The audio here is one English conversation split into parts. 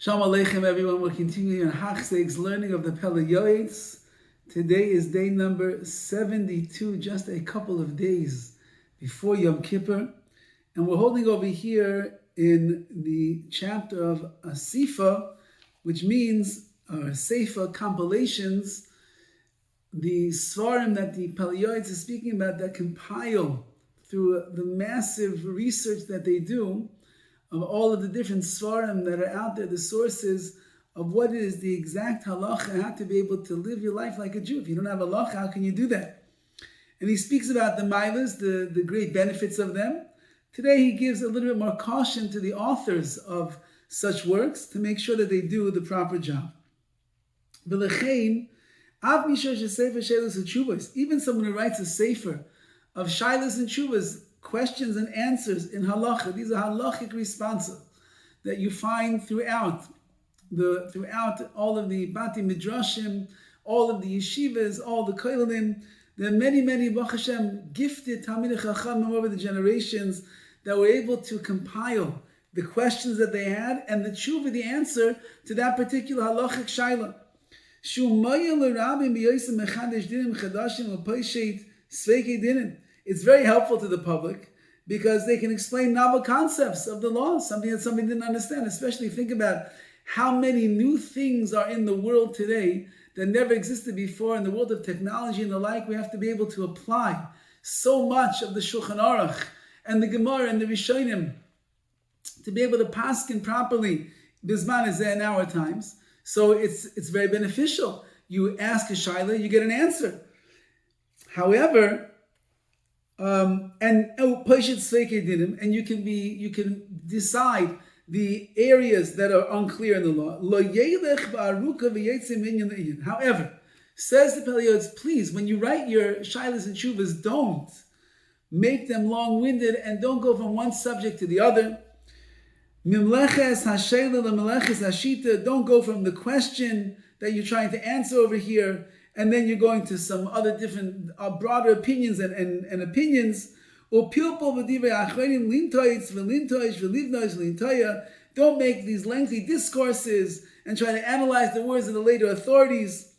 Shalom Aleichem, everyone. We're continuing on Hachseg's learning of the Pele Yoetz. Today is day number 72, just a couple of days before Yom Kippur. And we're holding over here in the chapter of Asifa, which means Sefer Compilations, the Svarim that the Pele Yoetz is speaking about that compile through the massive research that they do of all of the different svarim that are out there, the sources of what is the exact halacha, how to be able to live your life like a Jew. If you don't have halacha, how can you do that? And he speaks about the milas, the great benefits of them. Today he gives a little bit more caution to the authors of such works to make sure that they do the proper job. Even someone who writes a sefer of shailas and shuvas, questions and answers in halacha. These are halachic responses that you find throughout all of the bati midrashim, all of the yeshivas, all the koilim. There are many Baruch Hashem gifted Talmidei Chachamim over the generations that were able to compile the questions that they had and the tshuva, the answer to that particular halachic shaila. It's very helpful to the public because they can explain novel concepts of the law, something that somebody didn't understand. Especially think about how many new things are in the world today that never existed before in the world of technology and the like. We have to be able to apply so much of the Shulchan Aruch and the Gemara and the Rishonim to be able to paskin properly bisman hazeh in our times. So it's very beneficial. You ask a shaila, you get an answer. However, and you can decide the areas that are unclear in the law. However, says the Pele Yoetz, please, when you write your shailas and shuvas, don't make them long-winded and don't go from one subject to the other. Don't go from the question that you're trying to answer over here and then you're going to some other different, broader opinions and opinions. Don't make these lengthy discourses and try to analyze the words of the later authorities.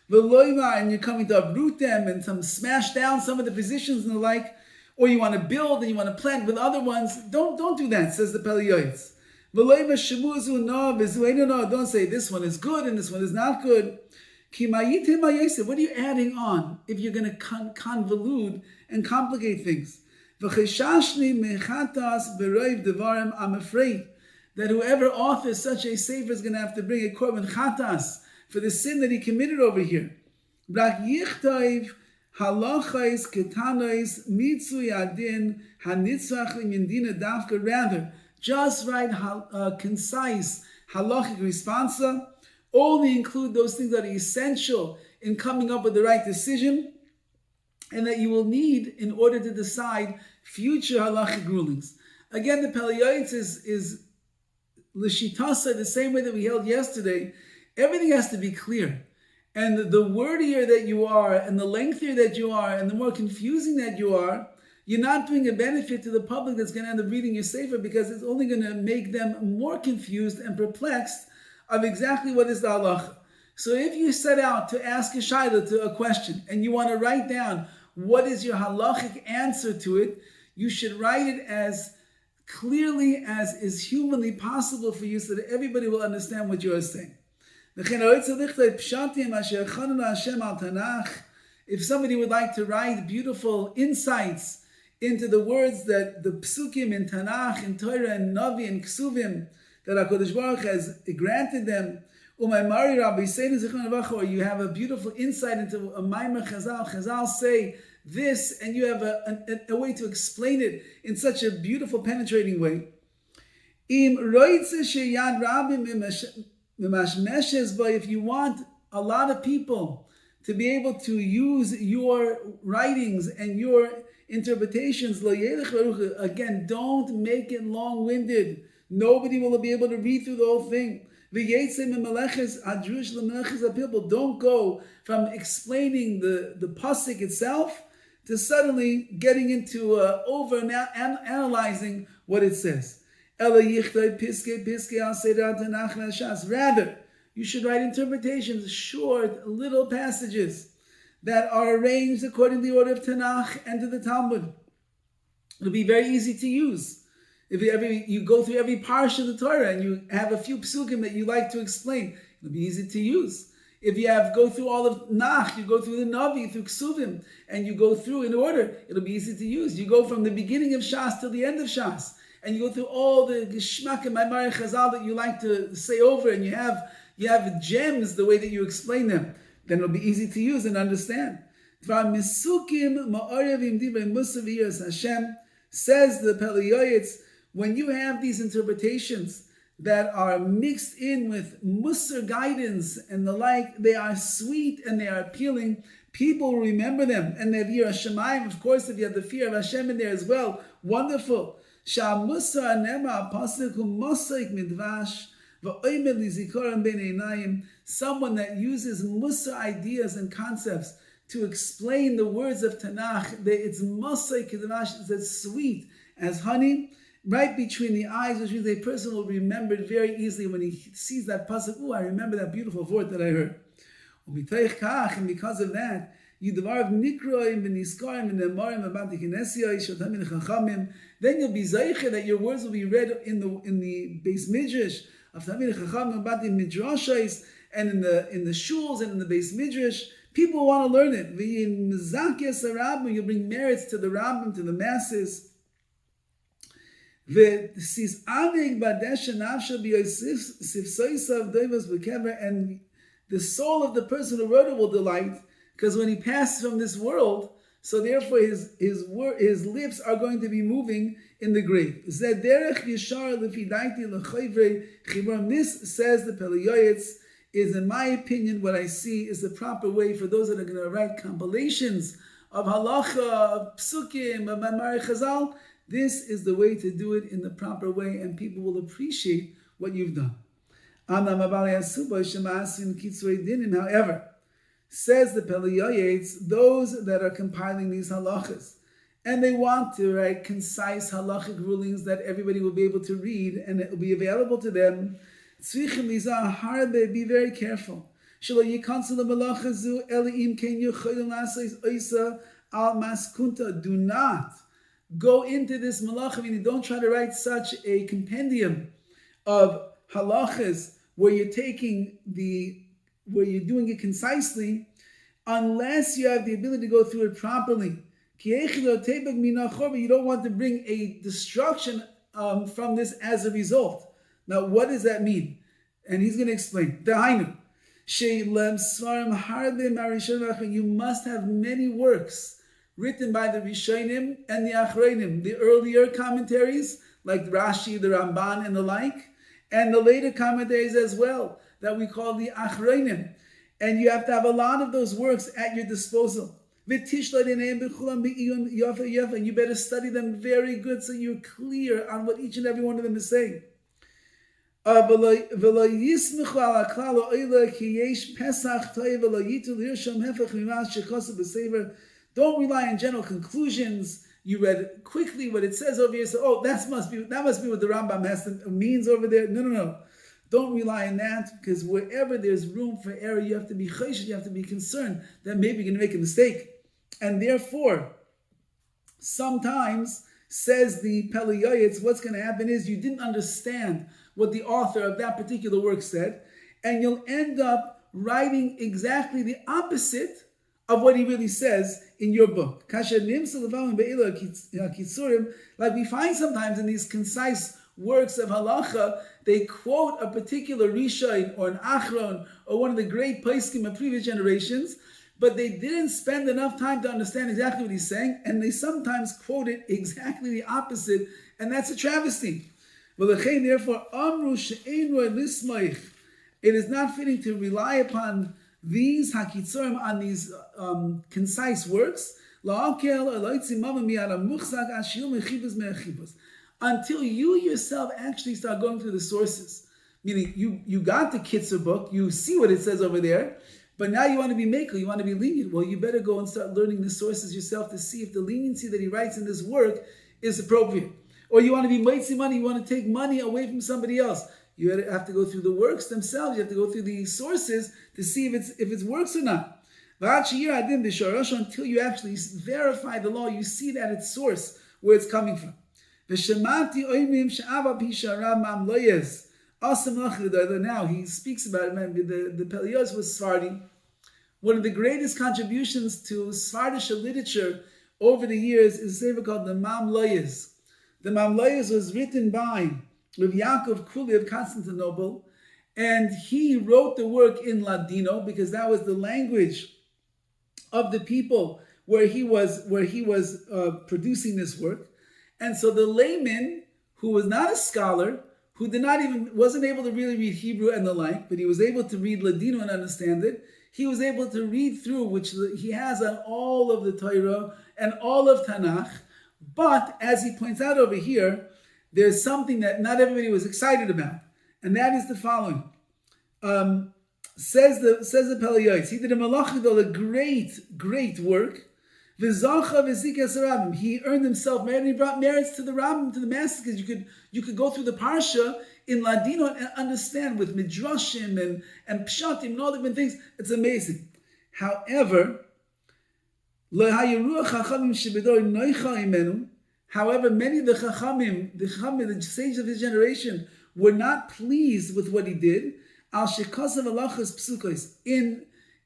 And you're coming to uproot them and smash down some of the positions and the like. Or you want to build and you want to plant with other ones. Don't do that, says the Pele Yoetz. Don't say this one is good and this one is not good. What are you adding on if you're going to convolute and complicate things? I'm afraid that whoever authors such a sefer is going to have to bring a korban chatas for the sin that he committed over here. Rather, just write concise halachic responsa. Only include those things that are essential in coming up with the right decision and that you will need in order to decide future halachic rulings. Again, the Pele Yoetz is l'shitasa, the same way that we held yesterday. Everything has to be clear. And the wordier that you are and the lengthier that you are and the more confusing that you are, you're not doing a benefit to the public that's going to end up reading your sefer because it's only going to make them more confused and perplexed of exactly what is the halacha. So if you set out to ask a shaila to a question and you want to write down what is your halachic answer to it, you should write it as clearly as is humanly possible for you so that everybody will understand what you are saying. If somebody would like to write beautiful insights into the words that the psukim in Tanakh, in Torah, and Navi, and Ksuvim, that HaKadosh Baruch has granted them, or you have a beautiful insight into a Maimer Chazal. Chazal say this, and you have a way to explain it in such a beautiful, penetrating way. If you want a lot of people to be able to use your writings and your interpretations, again, don't make it long-winded. Nobody will be able to read through the whole thing. Don't go from explaining the pasuk itself to suddenly getting into over analyzing what it says. Ela yichtoi piske al seder Tanakh Shas. Rather, you should write interpretations, short, little passages that are arranged according to the order of Tanakh and to the Talmud. It'll be very easy to use. If you go through every parsha of the Torah and you have a few psukim that you like to explain, it'll be easy to use. If you go through all of Nach, you go through the Navi, through Ksuvim, and you go through in order, it'll be easy to use. You go from the beginning of Shas till the end of Shas, and you go through all the Geshmak and Maimar Chazal that you like to say over, and you have gems the way that you explain them, then it'll be easy to use and understand. Says the Pele Yoetz, when you have these interpretations that are mixed in with Musar guidance and the like, they are sweet and they are appealing. People will remember them. And they have Yirah Shamayim, of course, if you have the fear of Hashem in there as well, wonderful. Someone that uses Musar ideas and concepts to explain the words of Tanakh, it's Mosai Kedvash, it's as sweet as honey, right between the eyes, which means a person will remember it very easily when he sees that pasuk. I remember that beautiful word that I heard. And because of that, then you'll be zeicher that your words will be read in the Beis Midrash of Tamid Chacham about the midrashos and in the shuls and in the Beis Midrash. People want to learn it. You bring merits to the Rabbim, to the masses. And the soul of the person who wrote it will delight, because when he passes from this world, so therefore his lips are going to be moving in the grave. This, says the Pele Yoetz, is, in my opinion, what I see is the proper way for those that are going to write compilations of halacha, of psukim, of Maimar Chazal. This is the way to do it in the proper way, and people will appreciate what you've done. However, says the Pele Yoetz, those that are compiling these halachas, and they want to write concise halachic rulings that everybody will be able to read, and it will be available to them, be very careful. Do not go into this malacha, meaning don't try to write such a compendium of halachas where you're doing it concisely, unless you have the ability to go through it properly. You don't want to bring a destruction from this as a result. Now, what does that mean? And he's going to explain. You must have many works written by the Rishonim and the Achronim, the earlier commentaries, like Rashi, the Ramban, and the like, and the later commentaries as well, that we call the Achronim. And you have to have a lot of those works at your disposal. And you better study them very good so you're clear on what each and every one of them is saying. Don't rely on general conclusions. You read quickly what it says over here, so that must be what the Rambam means over there. No. Don't rely on that, because wherever there's room for error, you have to be choshesh, you have to be concerned that maybe you're going to make a mistake. And therefore, sometimes, says the Pele Yoetz, what's going to happen is you didn't understand what the author of that particular work said, and you'll end up writing exactly the opposite of what he really says in your book. Like we find sometimes in these concise works of halacha, they quote a particular Rishon or an Achron or one of the great poskim of previous generations, but they didn't spend enough time to understand exactly what he's saying, and they sometimes quote it exactly the opposite, and that's a travesty. Therefore, it is not fitting to rely upon these hakitzorim, on these concise works, until you yourself actually start going through the sources. Meaning, you got the Kitzur book, you see what it says over there, but now you want to be makel, you want to be lenient. Well, you better go and start learning the sources yourself to see if the leniency that he writes in this work is appropriate. Or you want to be mitzi money, you want to take money away from somebody else. You have to go through the works themselves. You have to go through the sources to see if it works or not. Until you actually verify the law, you see it at its source, where it's coming from. Now he speaks about it. The Pele Yoetz was Sephardi. One of the greatest contributions to Sephardic literature over the years is a sefer called the Mamloyes. The Mamloyes was written by Rabbi Yaakov Kuli of Constantinople, and he wrote the work in Ladino because that was the language of the people where he was producing this work. And so the layman, who was not a scholar, who wasn't able to really read Hebrew and the like, but he was able to read Ladino and understand it, he was able to read through, which he has on all of the Torah and all of Tanakh. But as he points out over here, there's something that not everybody was excited about, and that is the following. Says the Pele Yoetz, he did a great work. He earned himself merit, and he brought merits to the Rabbim, to the masters, because you could go through the Parsha in Ladino and understand with Midrashim and Pshatim and all different things. It's amazing. However, many of the Chachamim, the sages of his generation, were not pleased with what he did.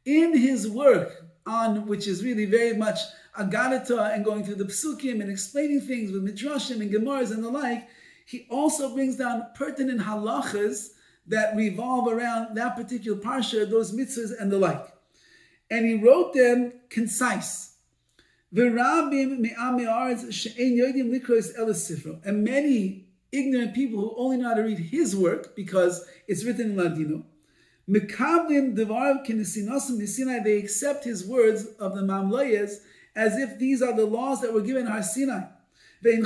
In his work on, which is really very much Agadata and going through the Psukim and explaining things with Midrashim and Gemaras and the like, he also brings down pertinent halachas that revolve around that particular parsha, those mitzvahs and the like. And he wrote them concise. And many ignorant people who only know how to read his work because it's written in Ladino, they accept his words of the Mamloyes as if these are the laws that were given in Har Sinai. And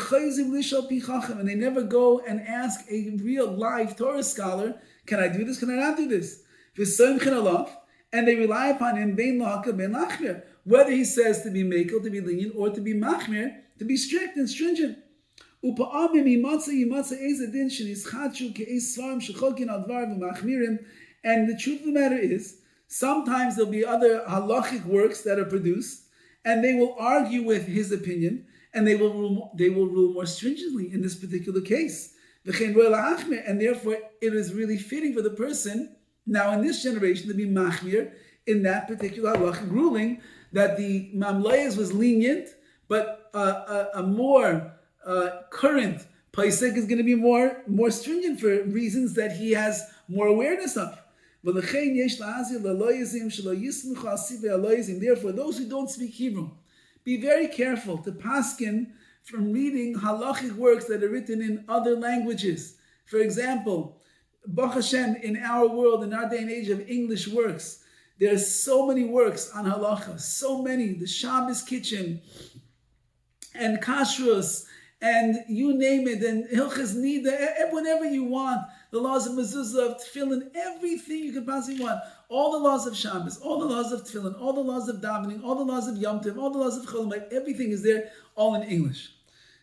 they never go and ask a real live Torah scholar, can I do this, can I not do this? And they rely upon him, whether he says to be mekel, to be lenient, or to be machmir, to be strict and stringent. And the truth of the matter is, sometimes there'll be other halachic works that are produced, and they will argue with his opinion, and they will rule more stringently in this particular case. And therefore, it is really fitting for the person now in this generation to be machmir in that particular halachic ruling, that the Mamloyes was lenient, but a more current Paisek is going to be more stringent for reasons that he has more awareness of. Therefore, those who don't speak Hebrew, be very careful to paskin from reading halachic works that are written in other languages. For example, Baruch Hashem, in our world, in our day and age of English works, there's so many works on halacha, so many, the Shabbos Kitchen, and Kashrus, and you name it, and Hilchas Nida, whatever you want, the laws of mezuzah, tefillin, everything you could possibly want, all the laws of Shabbos, all the laws of tefillin, all the laws of davening, all the laws of Yom Tov, all the laws of Chol Hamoed, everything is there, all in English.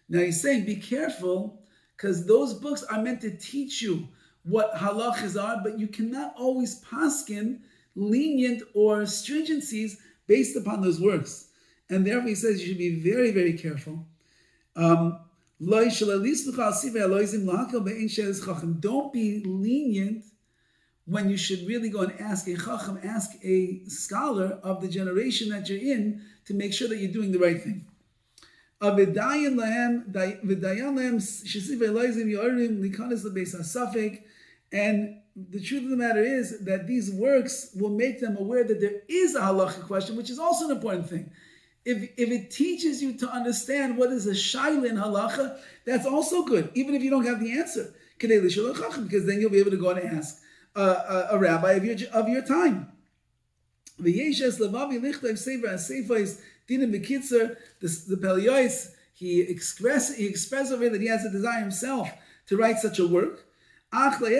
Now he's saying, be careful, because those books are meant to teach you what halachas are, but you cannot always paskin lenient or stringencies based upon those works. And therefore he says you should be very, very careful. Don't be lenient when you should really go and ask a chacham, ask a scholar of the generation that you're in to make sure that you're doing the right thing. And the truth of the matter is that these works will make them aware that there is a halachic question, which is also an important thing. If it teaches you to understand what is a shaila in halacha, that's also good, even if you don't have the answer. Because then you'll be able to go and ask a rabbi of your time. The Pele Yoetz, he expressed over that he has a desire himself to write such a work. I'm only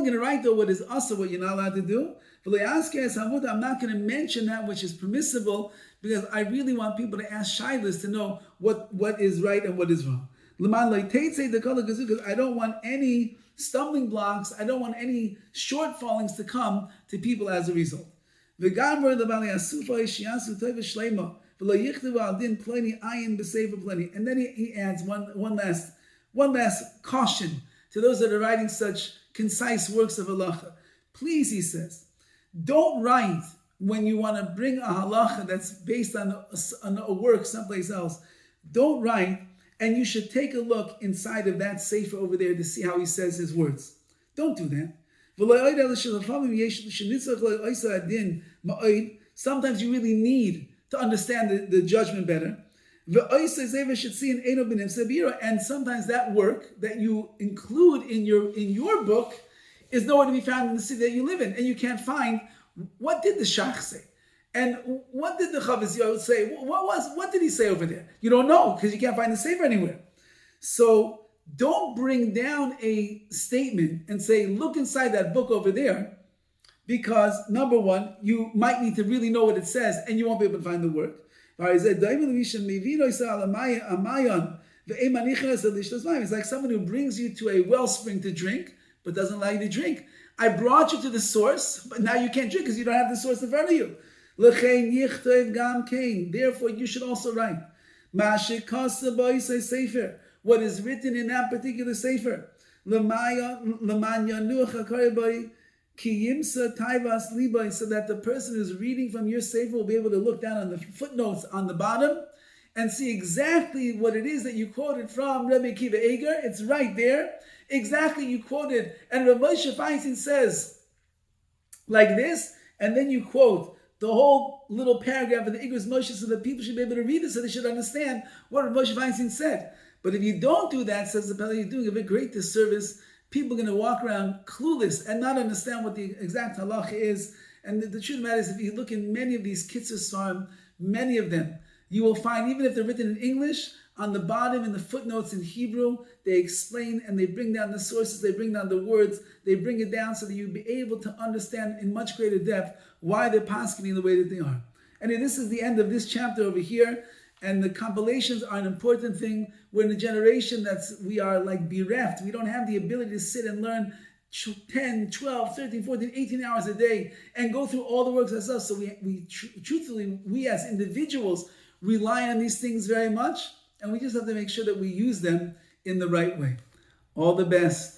going to write though what is asa, what you're not allowed to do. I'm not going to mention that which is permissible because I really want people to ask shilas to know what is right and what is wrong. Because I don't want any stumbling blocks, I don't want any shortfallings to come to people as a result. And then he adds one last caution to those that are writing such concise works of halacha. Please, he says, don't write when you want to bring a halacha that's based on a work someplace else. Don't write, and you should take a look inside of that sefer over there to see how he says his words. Don't do that. Sometimes you really need to understand the judgment better. And sometimes that work that you include in your book is nowhere to be found in the city that you live in, and you can't find what did the Shach say, and what did the Chavis Yoetz say. What did he say over there? You don't know because you can't find the sefer anywhere. So don't bring down a statement and say, look inside that book over there, because number one, you might need to really know what it says, and you won't be able to find the work. It's like someone who brings you to a wellspring to drink, but doesn't allow you to drink. I brought you to the source, but now you can't drink because you don't have the source in front of you. Therefore, you should also write what is written in that particular sefer. So that the person who's reading from your sefer will be able to look down on the footnotes on the bottom and see exactly what it is that you quoted from Rabbi Akiva Eger. It's right there. Exactly you quoted. And Rabbi Moshe Feinstein says like this, and then you quote the whole little paragraph of the Igros Moshe so that people should be able to read it so they should understand what Rabbi Moshe Feinstein said. But if you don't do that, says the Pele, you're doing a very great disservice. People are going to walk around clueless and not understand what the exact halacha is. And the truth of the matter is, if you look in many of these Kitzur Svarim, many of them, you will find, even if they're written in English, on the bottom in the footnotes in Hebrew, they explain and they bring down the sources, they bring down the words, they bring it down so that you'll be able to understand in much greater depth why they're paskening the way that they are. And this is the end of this chapter over here. And the compilations are an important thing. We're in a generation we are like bereft. We don't have the ability to sit and learn 10, 12, 13, 14, 18 hours a day and go through all the works ourselves. So truthfully, we as individuals rely on these things very much. And we just have to make sure that we use them in the right way. All the best.